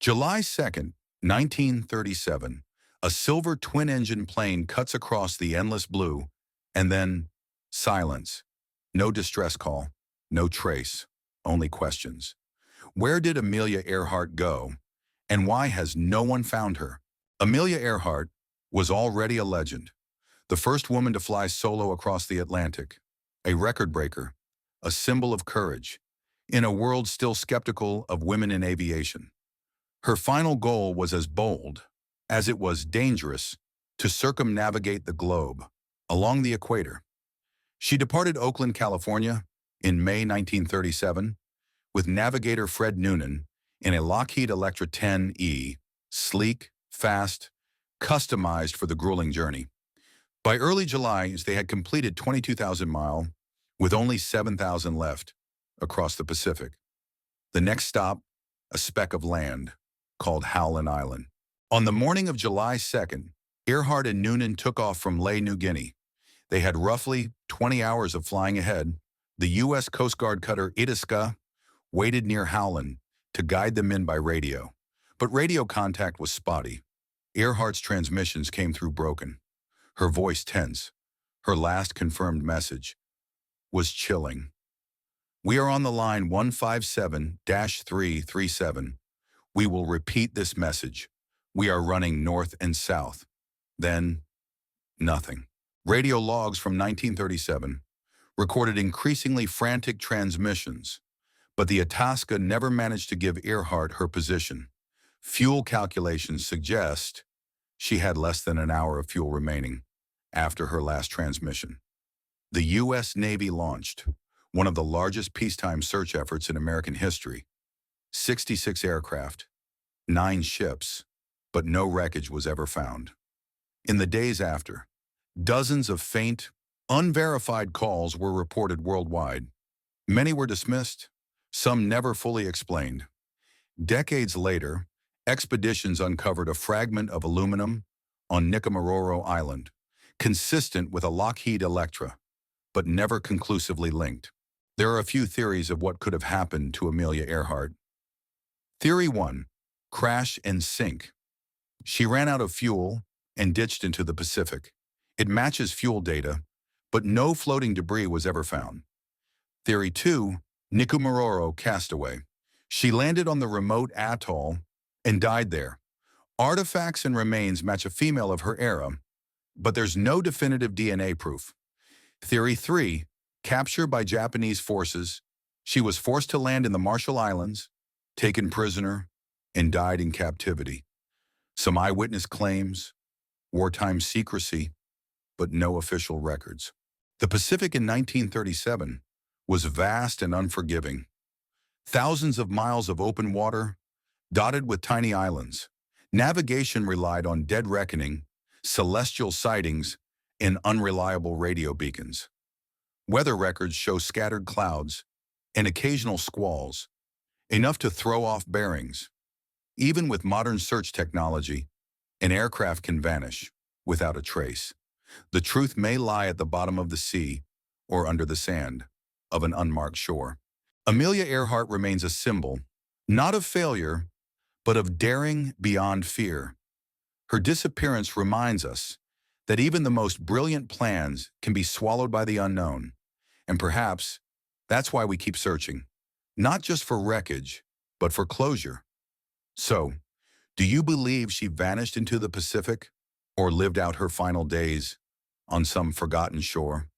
July 2nd, 1937, a silver twin-engine plane cuts across the endless blue, and then silence. No distress call, no trace, only questions. Where did Amelia Earhart go, and why has no one found her? Amelia Earhart was already a legend, the first woman to fly solo across the Atlantic, a record breaker, a symbol of courage, in a world still skeptical of women in aviation. Her final goal was as bold as it was dangerous: to circumnavigate the globe along the equator. She departed Oakland, California in May 1937 with navigator Fred Noonan in a Lockheed Electra 10E, sleek, fast, customized for the grueling journey. By early July, they had completed 22,000 miles with only 7,000 left across the Pacific. The next stop, a speck of land called Howland Island. On the morning of July 2nd, Earhart and Noonan took off from Lae, New Guinea. They had roughly 20 hours of flying ahead. The U.S. Coast Guard cutter Itasca waited near Howland to guide them in by radio. But radio contact was spotty. Earhart's transmissions came through broken, her voice tense. Her last confirmed message was chilling. "We are on the line 157-337. We will repeat this message. We are running north and south." Then, nothing. Radio logs from 1937 recorded increasingly frantic transmissions, but the Itasca never managed to give Earhart her position. Fuel calculations suggest she had less than an hour of fuel remaining after her last transmission. The U.S. Navy launched one of the largest peacetime search efforts in American history. 66 aircraft, 9 ships, but no wreckage was ever found. In the days after, dozens of faint, unverified calls were reported worldwide. Many were dismissed, some never fully explained. Decades later, expeditions uncovered a fragment of aluminum on Nicomaroro Island, consistent with a Lockheed Electra, but never conclusively linked. There are a few theories of what could have happened to Amelia Earhart. Theory 1. Crash and sink. She ran out of fuel and ditched into the Pacific. It matches fuel data, but no floating debris was ever found. Theory 2. Nicomaroro castaway. She landed on the remote atoll and died there. Artifacts and remains match a female of her era, but there's no definitive DNA proof. Theory 3. Capture by Japanese forces. She was forced to land in the Marshall Islands, taken prisoner, and died in captivity. Some eyewitness claims, wartime secrecy, but no official records. The Pacific in 1937 was vast and unforgiving. Thousands of miles of open water, dotted with tiny islands. Navigation relied on dead reckoning, celestial sightings, and unreliable radio beacons. Weather records show scattered clouds and occasional squalls, enough to throw off bearings. Even with modern search technology, an aircraft can vanish without a trace. The truth may lie at the bottom of the sea or under the sand of an unmarked shore. Amelia Earhart remains a symbol, not of failure, but of daring beyond fear. Her disappearance reminds us that even the most brilliant plans can be swallowed by the unknown. And perhaps that's why we keep searching, not just for wreckage, but for closure. So, do you believe she vanished into the Pacific or lived out her final days on some forgotten shore?